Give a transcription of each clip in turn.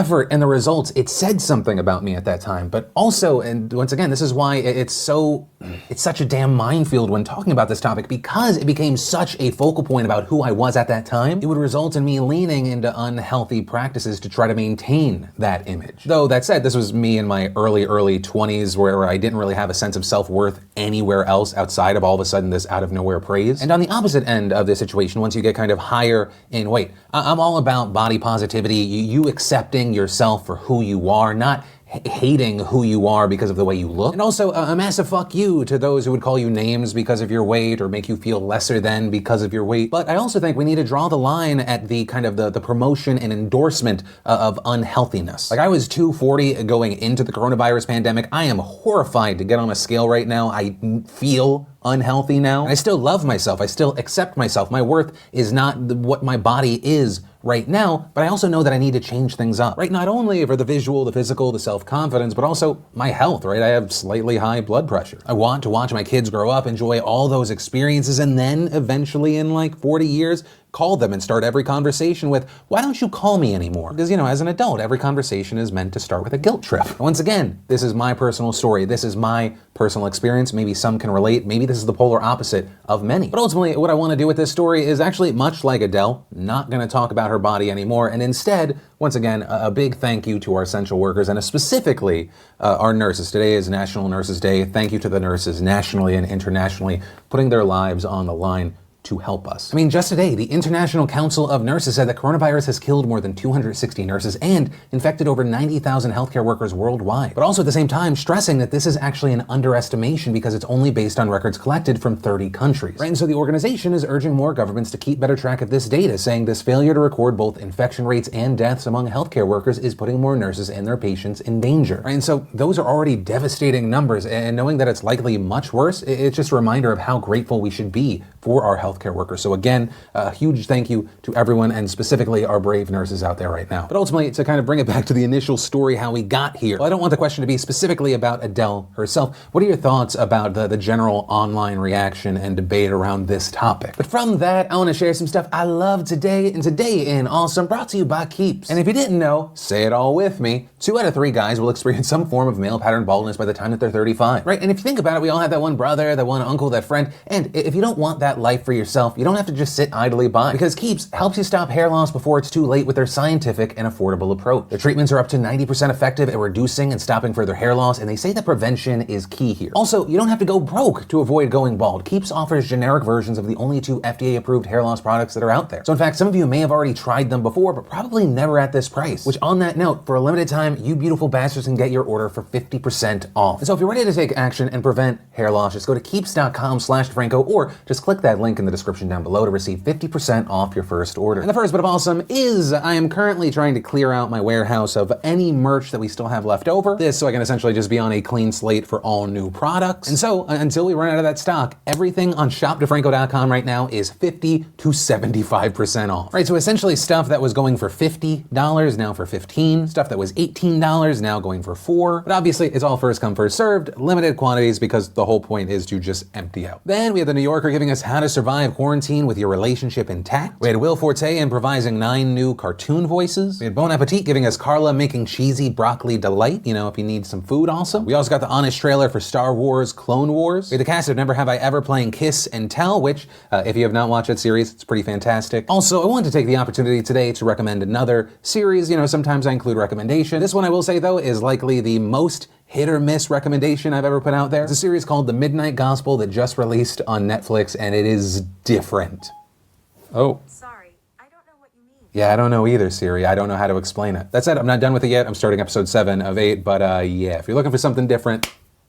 effort and the results, it said something about me at that time. But also, and once again, this is why it's such a damn minefield when talking about this topic, because it became such a focal point about who I was at that time. It would result in me leaning into unhealthy practices to try to maintain that image. Though that said, this was me in my early 20s where I didn't really have a sense of self-worth anywhere else outside of all of a sudden this out of nowhere praise. And on the opposite end of this situation, once you get kind of higher in weight, I'm all about body positivity, you accepting yourself for who you are, not hating who you are because of the way you look. And also a massive fuck you to those who would call you names because of your weight or make you feel lesser than because of your weight. But I also think we need to draw the line at the kind of the promotion and endorsement of unhealthiness. Like, I was 240 going into the coronavirus pandemic. I am horrified to get on a scale right now. I feel unhealthy now. I still love myself. I still accept myself. My worth is not what my body is right now, but I also know that I need to change things up, right? Not only for the visual, the physical, the self-confidence, but also my health, right? I have slightly high blood pressure. I want to watch my kids grow up, enjoy all those experiences, and then eventually in like 40 years, call them and start every conversation with, why don't you call me anymore? Because, as an adult, every conversation is meant to start with a guilt trip. Once again, this is my personal story. This is my personal experience. Maybe some can relate. Maybe this is the polar opposite of many. But ultimately, what I want to do with this story is actually much like Adele, not going to talk about her body anymore. And instead, once again, a big thank you to our essential workers and specifically our nurses. Today is National Nurses Day. Thank you to the nurses nationally and internationally putting their lives on the line to help us. I mean, just today, the International Council of Nurses said that coronavirus has killed more than 260 nurses and infected over 90,000 healthcare workers worldwide. But also at the same time, stressing that this is actually an underestimation because it's only based on records collected from 30 countries. Right? And so the organization is urging more governments to keep better track of this data, saying this failure to record both infection rates and deaths among healthcare workers is putting more nurses and their patients in danger. Right? And so those are already devastating numbers, and knowing that it's likely much worse, it's just a reminder of how grateful we should be for our healthcare workers. So again, a huge thank you to everyone, and specifically our brave nurses out there right now. But ultimately, to kind of bring it back to the initial story, how we got here. Well, I don't want the question to be specifically about Adele herself. What are your thoughts about the general online reaction and debate around this topic? But from that, I want to share some stuff I love today, and Today in Awesome, brought to you by Keeps. And if you didn't know, say it all with me, 2 out of 3 guys will experience some form of male pattern baldness by the time that they're 35, right? And if you think about it, we all have that one brother, that one uncle, that friend, and if you don't want that life for yourself, you don't have to just sit idly by, because Keeps helps you stop hair loss before it's too late with their scientific and affordable approach. Their treatments are up to 90% effective at reducing and stopping further hair loss, and they say that prevention is key here. Also, you don't have to go broke to avoid going bald. Keeps offers generic versions of the only 2 FDA-approved hair loss products that are out there. So in fact, some of you may have already tried them before, but probably never at this price. Which, on that note, for a limited time, you beautiful bastards can get your order for 50% off. And so if you're ready to take action and prevent hair loss, just go to keeps.com/DeFranco, or just click that link in the description down below to receive 50% off your first order. And the first bit of awesome is I am currently trying to clear out my warehouse of any merch that we still have left over. This so I can essentially just be on a clean slate for all new products. And so until we run out of that stock, everything on shopdefranco.com right now is 50 to 75% off. Right, so essentially stuff that was going for $50 now for $15, stuff that was $18 now going for $4. But obviously it's all first come first served, limited quantities, because the whole point is to just empty out. Then we have the New Yorker giving us how to survive quarantine with your relationship intact. We had Will Forte improvising 9 new cartoon voices. We had Bon Appetit giving us Carla making cheesy broccoli delight, if you need some food also. We also got the honest trailer for Star Wars Clone Wars. We had the cast of Never Have I Ever playing Kiss and Tell, which if you have not watched that series, it's pretty fantastic. Also, I wanted to take the opportunity today to recommend another series. Sometimes I include recommendation. This one I will say though is likely the most hit or miss recommendation I've ever put out there. It's a series called The Midnight Gospel that just released on Netflix, and it is different. Oh. Sorry, I don't know what you mean. Yeah, I don't know either, Siri. I don't know how to explain it. That said, I'm not done with it yet. I'm starting episode 7 of 8, but yeah, if you're looking for something different,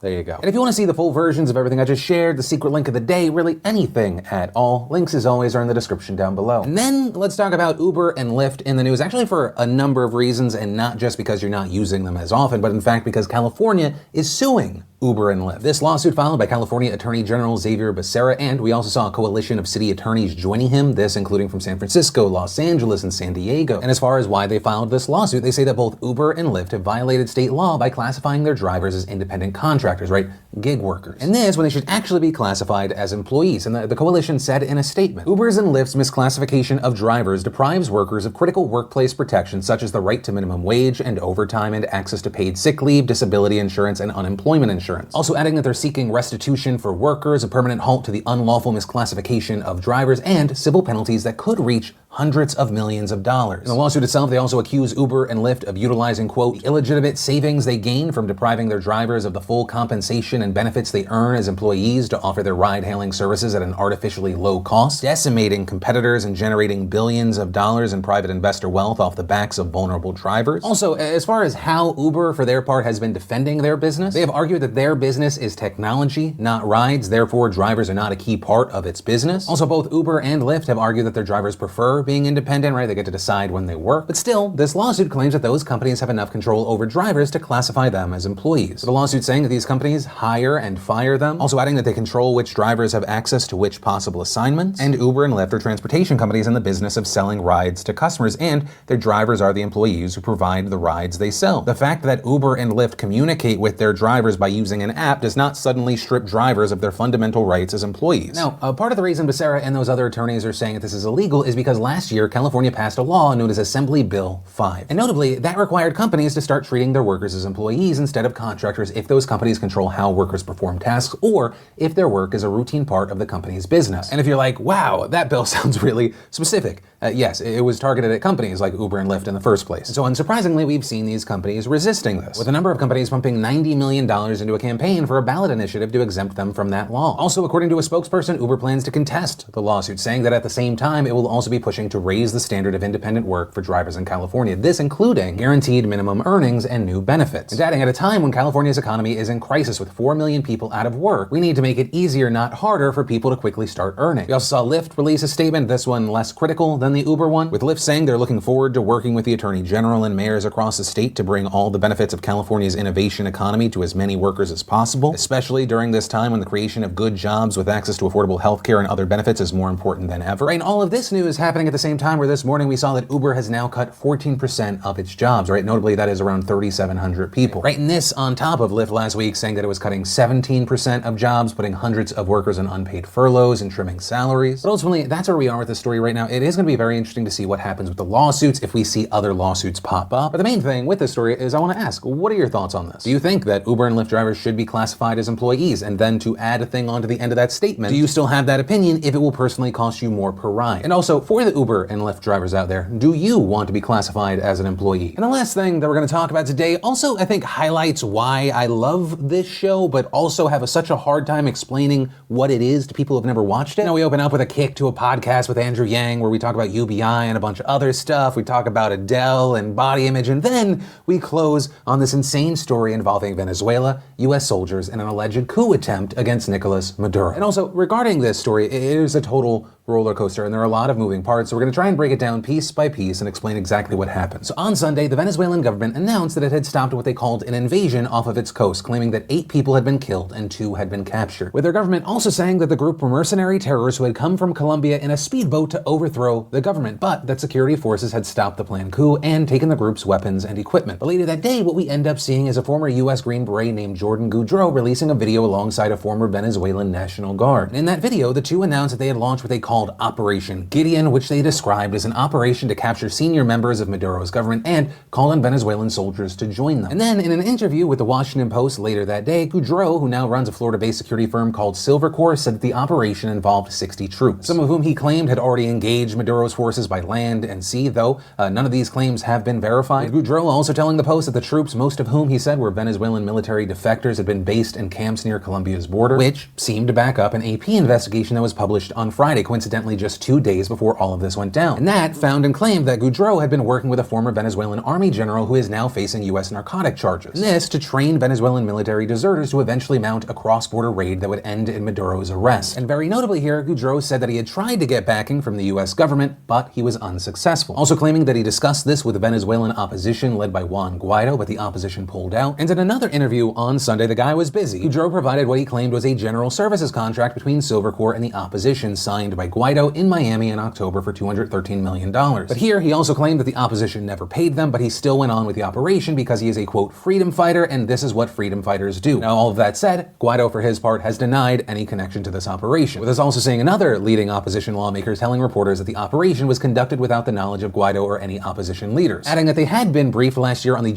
there you go. And if you want to see the full versions of everything I just shared, the secret link of the day, really anything at all, links as always are in the description down below. And then let's talk about Uber and Lyft in the news, actually for a number of reasons, and not just because you're not using them as often, but in fact because California is suing Uber and Lyft. This lawsuit filed by California Attorney General Xavier Becerra, and we also saw a coalition of city attorneys joining him, this including from San Francisco, Los Angeles, and San Diego. And as far as why they filed this lawsuit, they say that both Uber and Lyft have violated state law by classifying their drivers as independent contractors, right? Gig workers. And this when they should actually be classified as employees. And the coalition said in a statement, Uber's and Lyft's misclassification of drivers deprives workers of critical workplace protections such as the right to minimum wage and overtime and access to paid sick leave, disability insurance, and unemployment insurance. Also adding that they're seeking restitution for workers, a permanent halt to the unlawful misclassification of drivers, and civil penalties that could reach hundreds of millions of dollars. In the lawsuit itself, they also accuse Uber and Lyft of utilizing, quote, the illegitimate savings they gain from depriving their drivers of the full compensation and benefits they earn as employees to offer their ride-hailing services at an artificially low cost, decimating competitors and generating billions of dollars in private investor wealth off the backs of vulnerable drivers. Also, as far as how Uber, for their part, has been defending their business, they have argued that their business is technology, not rides, therefore drivers are not a key part of its business. Also, both Uber and Lyft have argued that their drivers prefer being independent, right? They get to decide when they work. But still, this lawsuit claims that those companies have enough control over drivers to classify them as employees. The lawsuit saying that these companies hire and fire them, also adding that they control which drivers have access to which possible assignments. And Uber and Lyft are transportation companies in the business of selling rides to customers, and their drivers are the employees who provide the rides they sell. The fact that Uber and Lyft communicate with their drivers by using an app does not suddenly strip drivers of their fundamental rights as employees. Now, part of the reason Becerra and those other attorneys are saying that this is illegal is because last year, California passed a law known as Assembly Bill 5. And notably, that required companies to start treating their workers as employees instead of contractors if those companies control how workers perform tasks or if their work is a routine part of the company's business. And if you're like, wow, that bill sounds really specific. Yes, it was targeted at companies like Uber and Lyft in the first place. So unsurprisingly, we've seen these companies resisting this, with a number of companies pumping $90 million into a campaign for a ballot initiative to exempt them from that law. Also, according to a spokesperson, Uber plans to contest the lawsuit, saying that at the same time, it will also be pushing to raise the standard of independent work for drivers in California, this including guaranteed minimum earnings and new benefits. And adding, at a time when California's economy is in crisis with 4 million people out of work, we need to make it easier, not harder, for people to quickly start earning. We also saw Lyft release a statement, this one less critical than the Uber one, with Lyft saying they're looking forward to working with the Attorney General and mayors across the state to bring all the benefits of California's innovation economy to as many workers as possible, especially during this time when the creation of good jobs with access to affordable healthcare and other benefits is more important than ever. Right, and all of this news happening at the same time where this morning we saw that Uber has now cut 14% of its jobs, right? Notably, that is around 3,700 people, right? And this on top of Lyft last week saying that it was cutting 17% of jobs, putting hundreds of workers on unpaid furloughs and trimming salaries. But ultimately, that's where we are with the story right now. It is going to be very interesting to see what happens with the lawsuits if we see other lawsuits pop up. But the main thing with this story is I want to ask, what are your thoughts on this? Do you think that Uber and Lyft drivers should be classified as employees? And then to add a thing onto the end of that statement, do you still have that opinion if it will personally cost you more per ride? And also, for the Uber and Lyft drivers out there, do you want to be classified as an employee? And the last thing that we're going to talk about today also, I think, highlights why I love this show, but also have such a hard time explaining what it is to people who've never watched it. Now, we open up with a kick to a podcast with Andrew Yang where we talk about UBI and a bunch of other stuff. We talk about Adele and body image, and then we close on this insane story involving Venezuela, US soldiers, and an alleged coup attempt against Nicolas Maduro. And also, regarding this story, it is a total roller coaster, and there are a lot of moving parts, so we're going to try and break it down piece by piece and explain exactly what happened. So on Sunday, the Venezuelan government announced that it had stopped what they called an invasion off of its coast, claiming that 8 people had been killed and 2 had been captured, with their government also saying that the group were mercenary terrorists who had come from Colombia in a speedboat to overthrow the government, but that security forces had stopped the planned coup and taken the group's weapons and equipment. But later that day, what we end up seeing is a former US Green Beret named Jordan Goudreau releasing a video alongside a former Venezuelan National Guard. And in that video, the two announced that they had launched what they called Operation Gideon, which they described as an operation to capture senior members of Maduro's government and call on Venezuelan soldiers to join them. And then in an interview with the Washington Post later that day, Goudreau, who now runs a Florida-based security firm called Silvercore, said that the operation involved 60 troops, some of whom he claimed had already engaged Maduro's forces by land and sea, though none of these claims have been verified. With Goudreau also telling the Post that the troops, most of whom he said were Venezuelan military defectors, had been based in camps near Colombia's border, which seemed to back up an AP investigation that was published on Friday, coincidentally just 2 days before all of this went down. And that found and claimed that Goudreau had been working with a former Venezuelan army general who is now facing U.S. narcotic charges. And this to train Venezuelan military deserters to eventually mount a cross-border raid that would end in Maduro's arrest. And very notably here, Goudreau said that he had tried to get backing from the U.S. government, but he was unsuccessful. Also claiming that he discussed this with the Venezuelan opposition led by Juan Guaido, but the opposition pulled out. And in another interview on Sunday, the guy was busy. Goudreau provided what he claimed was a general services contract between Silvercorp and the opposition signed by Guaido in Miami in October for $213 million. But here, he also claimed that the opposition never paid them, but he still went on with the operation because he is a, quote, freedom fighter, and this is what freedom fighters do. Now, all of that said, Guaido, for his part, has denied any connection to this operation, with us also seeing another leading opposition lawmaker telling reporters that the operation was conducted without the knowledge of Guaido or any opposition leaders, adding that they had been briefed last year on the